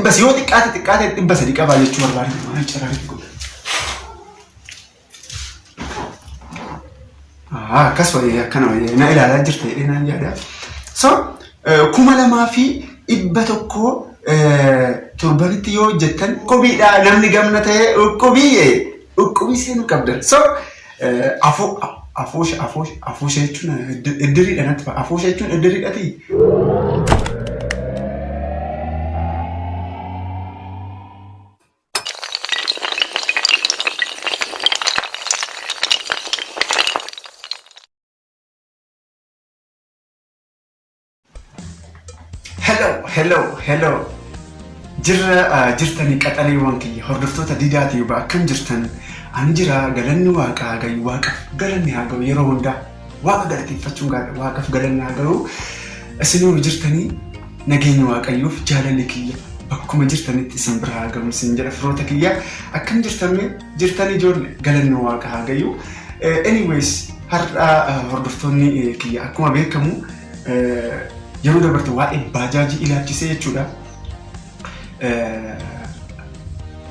bas yoo xiqqaate dhibba sadii qabaa jechuu barbaade maal carraaqi godha. Akkas wayii akkana wayii na ilaalaa jirte jedhee naan yaada. So 2,100 torbanitti yoo hojjettan qobiidha namni gamna ta'e qobii seenu qabdan. So afuusha jechuun iddiriidha natti fa'a. Afuusha jechuun iddiriidhati. Hello. Jirtanii qaxaleewwan kiyya hordoftoota didaatii akkam jirtan ani jira galanni waaqaa gayu waaqaf galanni haa gayu yeroo hundaa waaqa galateeffachuun waaqaf galanni haa gayu isinuu jirtanii nageenya waaqayyoof jaalalli kiyya bakkuma jirtanitti isin bira haa gayu isin jedha firoota kiyya akkam jirtanii ijoollee galanni waaqa haa gayu. Anyways har'a hordoftoonni kiyya akkuma beekamu yeroo dabarte waa'ee bajaajii ilaalchisee jechuudha.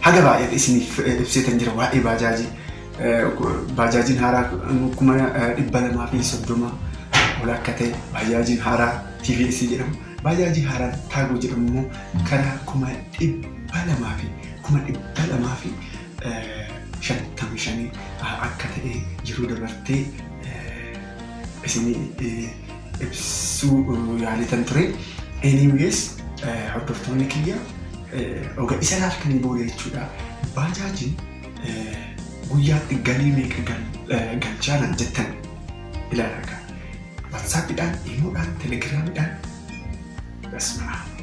Haga baay'ee isiniif ibseetan jira waa'ee bajaajii. Bajaajiin haaraa 230 ol akka ta'e bajaajiin haaraa TVS jedhamu. Bajaajii haaraa taagoo jedhamu immoo karaa 255 akka ta'e yeroo dabartee isinii ibsuu yaalitan ture. Anyways hordoftoonni kiyya oga isa laalkanii booda jechuudha. Bajaajiin guyyaatti galii meeqa galchaa naan jettan ilaalaa. WhatsAppidhaan, Imoodhaan, Telegiraamidhaan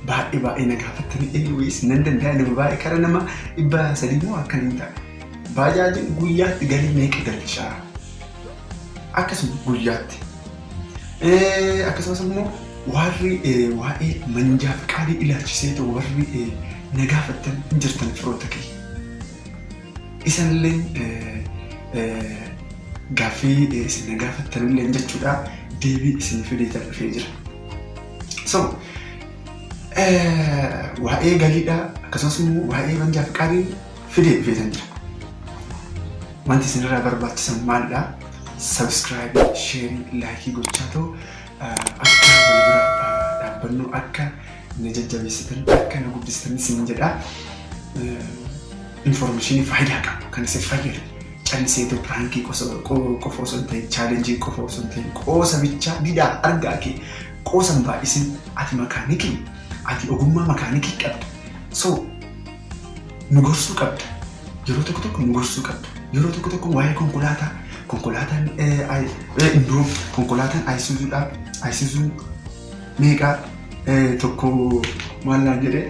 baay'ee na gaafattanii. Anyways nan danda'a nama baay'ee kara nama 300 moo akkaniin ta'a. Bajaajiin guyyaatti galii meeqa galchaa? Akkasuma guyyaatti. Akkasumas immoo warri waa'ee manjaa fiqaadii ilaalchiseetu warri na gaafattan jirtan firoota kiyya. Isanillee gaaffii isin na gaafattanillee jechuudha deebii isin fideetan dhufee jira. So waa'ee galiidha akkasumas immoo waa'ee manjaa fiqaadii fidee dhufeetan jira. Wanti isinirraa barbaachisan maalidha? Subscribe, share, like gochaa ta'u akka wal bira dhaabbannu akka na jajjabeessitan akka na guddistan isin jedha. Information faayidaa qabu kan isin fayyadu calliseetu pirankii qofa osoo hin ta'in chaalenjii qofa osoo hin ta'in qoosa bichaa didaa argaa kee qoosan baay'isin ati makaanikii ati ogummaa makaanikii qabda. So nu gorsuu qabda yeroo tokko nu gorsuu qabda yeroo tokko waa'ee konkolaataan Isuzuudhaan meeqa tokko maal naan jedhee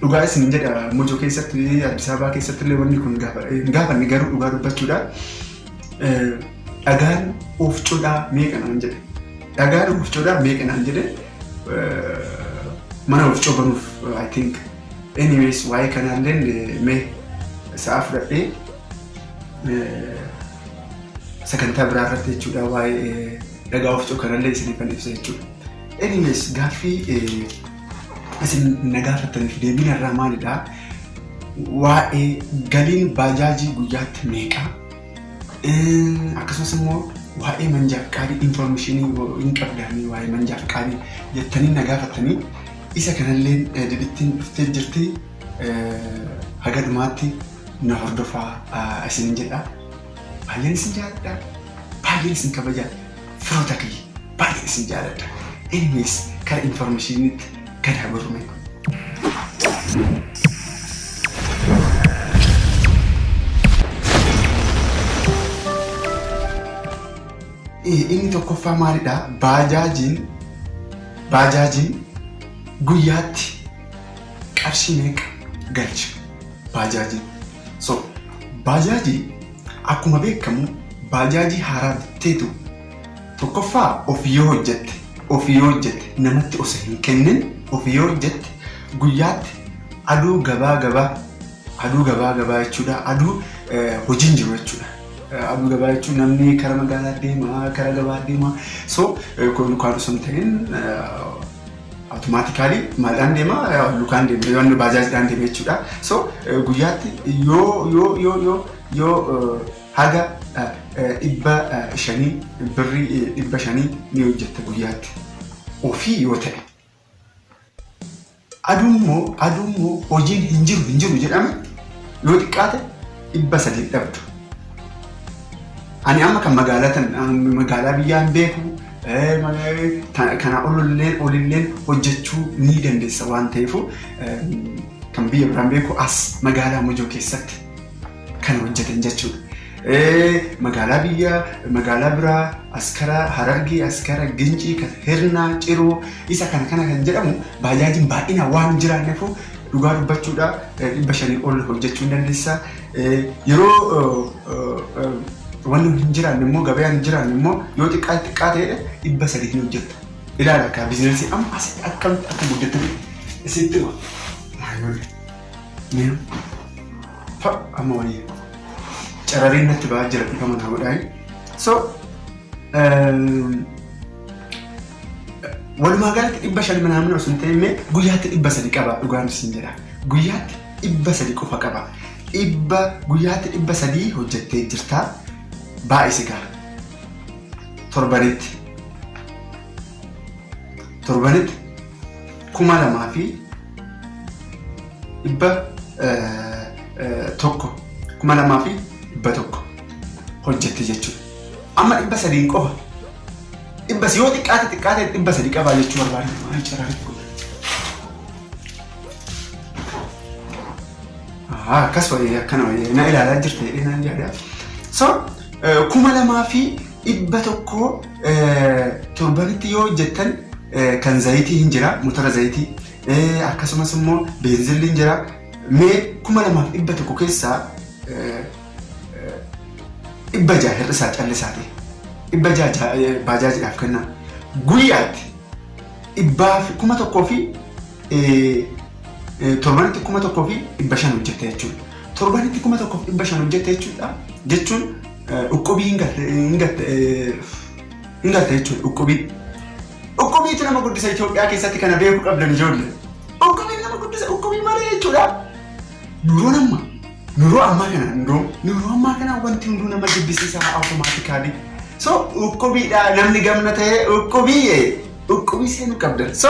dhugaa isin jedha Mojoo keessatti Addis Ababaa keessatti illee wanni kun gaafanni garuu dhugaa dubbachuudha. Dhagaan oofcoodhaa meeqa naan jedhe. Dhagaan oofcoodhaa meeqa naan jedhe mana oofcoo banuuf I think. Anyways waa'ee kanaallee mee sa'a fudhadhee sagantaa biraa irratti jechuudha waa'ee dhagaa oofcoo kanallee isiniifan ibsa jechuudha. Anyways gaaffii isin na gaafattaniif deebiin irraa maalidha? Waa'ee galiin bajaajii guyyaatti meeqa? Akkasumas immoo waa'ee manjaa fiqaadii informationii hin qabdanii waa'ee manjaa fiqaadii jettanii na gaafattanii isa kanallee didittiin dhuftee jirti. Haga dhumaatti na hordofaa isin jedha. Baay'een isin jaalladha. Baay'een isin kabajaa. Firoota kiyya baay'een isin jaalladha. Anyways kara informationitti gad haa gorrume. Inni tokkoffaa maalidha? Bajaajiin guyyaatti qarshii meeqa galcha? Bajaajiin. So bajaajii akkuma beekamu bajaajii haaraa bitteetu tokkoffaa ofii yoo hojjette namatti osoo hin kennin ofii yoo hojjette guyyaatti aduu gabaa jechuudha. Aduu hojiin jiru jechuudha. Aduu gabaa jechuun namni kara magaalaa deema, kara gabaa deema. So kun osoo hin ta'in automatically maalaan deema lukaan deema yoon baajaajidhaan deema jechuudha. So guyyaatti yoo haga 500 birrii 500 ni hojjetta guyyaatti ofii yoo ta'e. Aduummoo hojiin hin jiru jedhame yoo xiqqaate 300 dhabdu. Ani amma kan magaalaa biyyaan beeku kana olilleen hojjechuu ni dandeessa waan ta'eef kan biyya biraan beeku as magaalaa Mojoo keessatti kan hojjetan jechuudha. Magaalaa biraa askara Harargee, askara Gincii, Hirnaa, Ciroo isa kana kan jedhamu baajaajiin baay'inaan waan hin jiraanneef dhugaa dubbachuudha 500 ol hojjechuu dandeessa. Yeroo wanni hin jiraanne immoo gabaan hin jiraanne immoo yoo xiqqaa ta'e 300 ni hojjetta. Ilaala akka biizinasii amma asitti akka guddatanii isitti amma wayii carrariin natti ba'aa jira dhiifa manaa godhaa. So walumaa galatti 500 manaa osoo hin ta'in guyyaatti 300 qaba dhugaan isin jedha. Guyyaatti 300 qofa qaba. Guyyaatti 300 hojjettee jirta. Baay'isi gaa torbanitti 2,100 hojjette jechuudha. Amma 300 qofa. Yoo xiqqaate 300 qabaa jechuu barbaade maal carraarii kun. Akkas wayii akkana wayii na ilaalaa jirte jedhee naan yaada. So 2,100 torbanitti yoo hojjettan kan zayitii hin jira, motora zayitii akkasumas immoo beenzilli hin jira. Mee 2,100 keessaa 600 hir'isaa callisaati. 600 baajaajiidhaaf kenna. Guyyaatti 1,000 torbanitti 1,500 hojjette jechuudha. Torbanitti 1,500 hojjette jechuun uqqobii hin galte jechuudha. Uqqobiitu nama guddisa Itoophiyaa keessatti kana beekuu qabdan ijoollee. Uqqobiin nama guddisa uqqobii malee jechuudha. Nuroo ammaa kana wanti hunduu nama jibbisiisa automaatikaalii. So uqqobiidha namni gamna ta'e uqqobii seenuu qabdan. So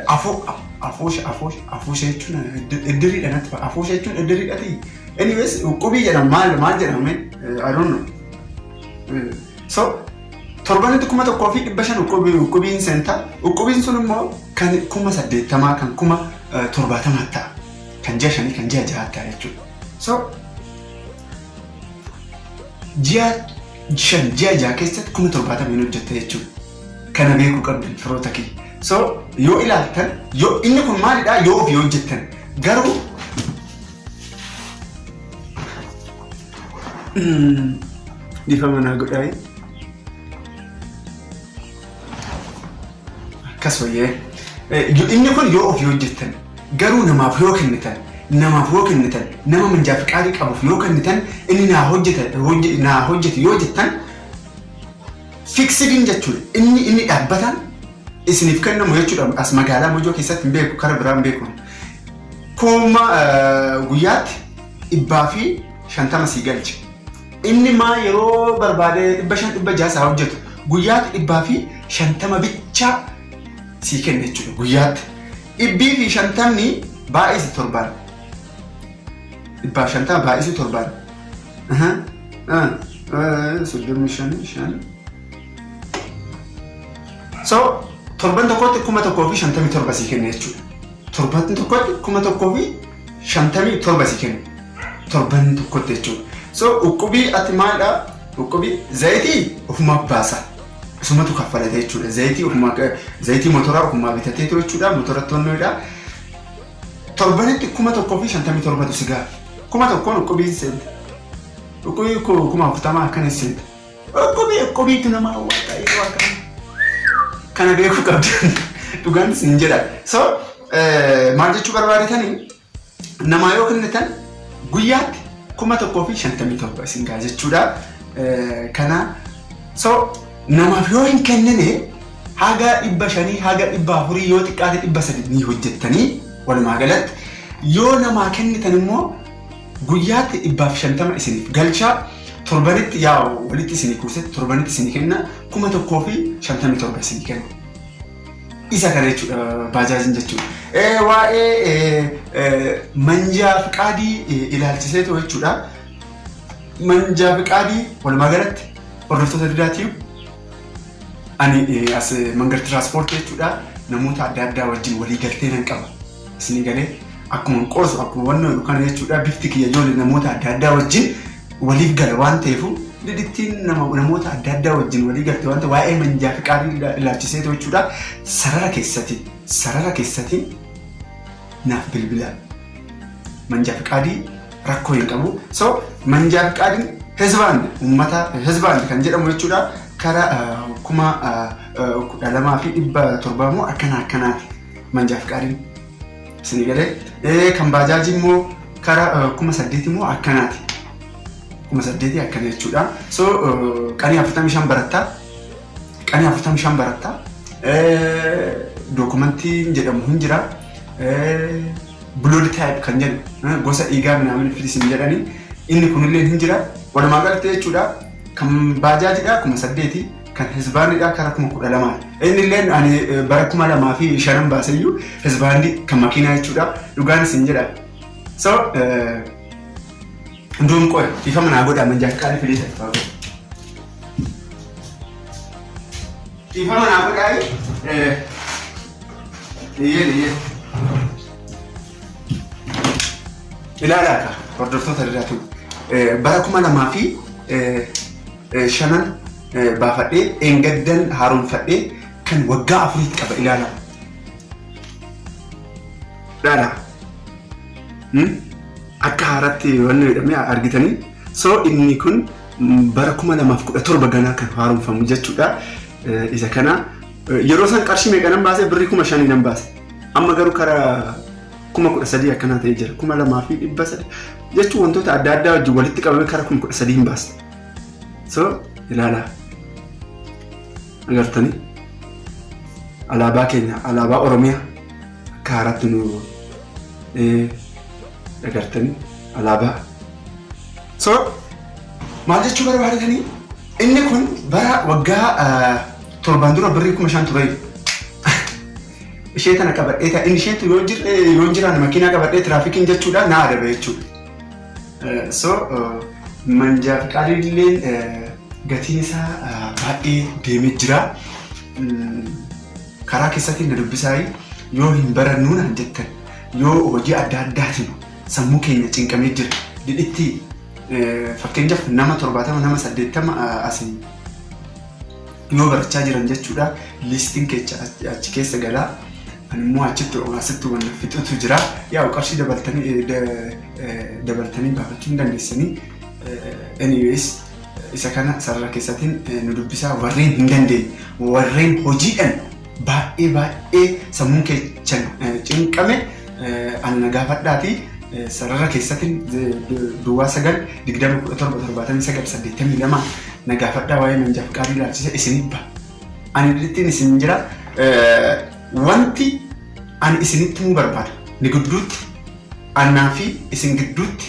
afoosha jechuun iddiriidha natti fa'a. Afoosha jechuun iddiriidhati. Anyways uqqobii jedhama maal jedhama I don't know. So torbanitti 1,500 uqqobiin seenta. Uqqobiin sun immoo kan 80,000 kan 70,000 ta'a. Kan 5 kan 6 ta'a jechuudha. So ji'a 6 keessatti 70,000 hojjette jechuudha. Kana beekuu qabdan firoota kiyya. So yoo ilaaltan inni kun maalidha yoo ofii hojjettan garuu dhiifa manaa godhaa. Akkas wayyee inni kun yoo ofii hojjettan garuu namaaf yoo kennitan nama minjaaf qaalii qabuuf yoo kennitan inni naa hojjete yoo jettan fiksidiin jechuudha. Inni dhaabbatan isiniif kennamu jechuudha. As magaalaa Mojoo keessatti hin beeku kara biraan beeku. Guyyaatti 150 sii galcha. Inni maa yeroo barbaade 500 hojjetu guyyaatti 150 bichaa sii kenna jechuudha. Guyyaatti 150 baay'isi torban. 150 baay'isi torban. 35. So torban tokkotti 1,157 sii kenna jechuudha. Torban tokkotti 1,157 sii kenna. Torban tokkotti jechuudha. So uqqobii ati maalidha? Uqqobii zayitii ofumaa baasa. Isumatu kaffalate jechuudha. Zayitii motoraa ofumaa bitatee jechuudha. Motora tonnoodha. Torbanitti 1,157 si gaha. 1,000 uqqobii seenta. Uqqobii 40,000 akkana seenta. Uqqobiitu nama hawwaata. Kana beekuu qabdan dhugaan isin jedha. So maal jechuu barbaadetanii namaa yoo kennitan guyyaatti 1,057 isin gaha jechuudha. Kana so namaaf yoo hin kennine haga dhibba shanii haga dhibba afurii yoo xiqqaate dhibba sadii ni hojjettanii walumaa galatti yoo namaa kennitan immoo guyyaatti 150 isiniif galcha torbanitti yaa walitti isinii kuuset torbanitti isinii kenna 1,057 isinii kenna. Isa kana jechuudha Bajaajiin jechuudha. Waa'ee manjaa fiqaadii ilaalchisee ta'u jechuudha. Manjaa fiqaadii walumaa galatti hordoftoota didaatiif ani as mangar tiraanspoortii jechuudha namoota adda addaa wajjin walii galtee nan qaba. Isinii galee akkuma qoosu akkuma wannan kana jechuudha bifti kiyya ijoollee namoota adda addaa wajjin waliif gala waan ta'eefu didittiin namoota adda addaa wajjin walii galte waan ta'e waa'ee manjaa fiqaadii ilaalchisee ta'u jechuudha sarara keessatti naaf bilbila manjaa fiqaadii rakkoo hin qabu so manjaa fiqaadiin hezbaan ummata hezbaan kan jedhamu jechuudha kara 12,700 moo akkanaati manjaa fiqaadiin isinii galee kan Bajaajiin immoo kara 8,000 moo akkanaati 8,000 akkana jechuudha so qanii 45 baratta qanii 45 baratta dokumentiin jedhamu hin jira blood type kan jedhu gosa dhiigaa minaamin filisin jedhani inni kunillee hin jira walumaa galatti jechuudha kan Bajaajiidha 8,000 kan hizbaanidha kara 12,000 inni illee ani bara 2,500 baaseyyuu hizbaandi kan makiinaa jechuudha dhugaan isin jedha so ndum qoy ifa mana goda manjaa fiqaadii fidee ta'e ifa mana fiqaadii yee ilaala ka hordoftoota diraatu bara 2,500 baafadhee engaddan haaromfadhee kan waggaa 4 qaba ilaala dala akka haaratti wanni jedhamee argitanii so inni kun bara 2017 ganaa kan haaromfamu jechuudha isa kana yeroo san qarshii meeqa nan baase birrii 5,000 nan baase amma garuu kara 13,000 akkanaa ta'ee jira 2,300 jechuun wantoota adda addaa wajjin walitti qabame kara 13,000 hin baase so ilaala agartanii alaabaa keenya alaabaa Oromiyaa akka haaratti nu agartanii alaabaa so maal jechuu barbaadatanii inni kun bara waggaa 7 dura birrii 5,000 ture ishee tana qabadhee ta'e inni isheetu yoo jiraan makiinaa qabadhee tiraafikiin jechuudha na adabe jechuudha so manjaa fiqaadiilleen gatiin isaa baay'ee deemee jira karaa keessatti na dubbisaa yoo hin barannuu naan jettan yoo hojii adda addaatiin sammuu keenya cinqamee jira didhitti fakkeenyaaf nama 70 nama 80 asii yoo barachaa jiran jechuudha listiin keessa achi keessa galaa ani immoo asitti waan fixutu jira yaa qarshii dabaltanii baafachuu hin dandeessanii anyways isa kana sarara keessatiin nu dubbisaa warreen hin dandeenye warreen hojiidhaan baay'ee sammuun keenya cinqame ani na gaafadhaati sarara keessatiin duwwaa 9,20,17,9,82 na gaafadhaa waa'ee manjaa fiqaadii ilaalchise isinii ba'a ani didittiin isin jira wanti ani isinitti muu barbaada ni gidduutti annaa fi isin gidduutti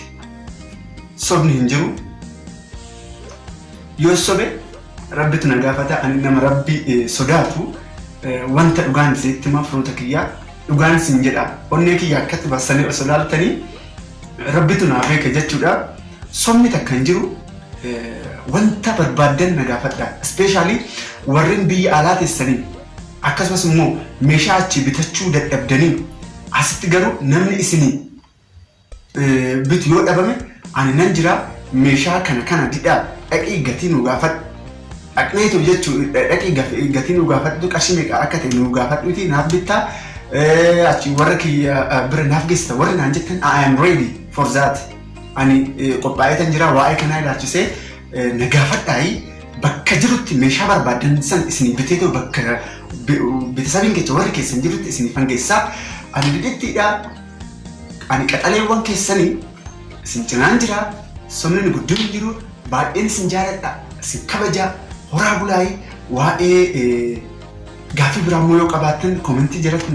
sobni hin jiru yoo sobe rabbitu na gaafata ani nama rabbi sodaatu wanta dhugaan isitti ma firoota kiyyaa dhugaan isin jedha onnee kiyya akkatti bassanii osoo laaltanii rabbitu na beeka jechuudha sobni takka hin jiru wanta barbaadan na gaafadha especially warreen biyya alaa teessanii akkasumas immoo meeshaa achi bitachuu dadhabdanii asitti garuu namni isinii bitu yoo dhabame ani nan jira meeshaa kana didhaa dhaqii gatii nu gaafadhu dhaqneetu jechuudha dhaqii gatii nu gaafadhu qarshii meeqa akka ta'e nu gaafadhuuti naaf bittaa achi warra kiyya bira naaf geessita warri naan jettan I am ready for that ani qophaa'eetan jira waa'ee kanaa ilaalchisee na gaafadhaayi bakka jirutti meeshaa barbaadan san isinii biteetoo bakka bitasabiin keessa warri keessan jirutti isinii fangeessaa ani didittiidha ani qaxaleewwan keessanii isin cinaan jira somni guddin jiru baay'een isin jaaladha isin kabaja horaa bulaayii waa'ee Gaaffii biraa immoo yoo qabaattan komentii jalatti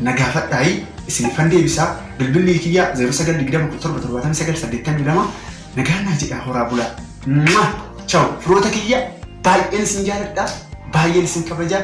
nagaafadhaa isinifan deebisaa. Bilbilli kiyya 0920 nagaan naa jedhaa horaa bulaa. Ciao firoota kiyya baay'een isin jaaladha baay'een isin kabajaa.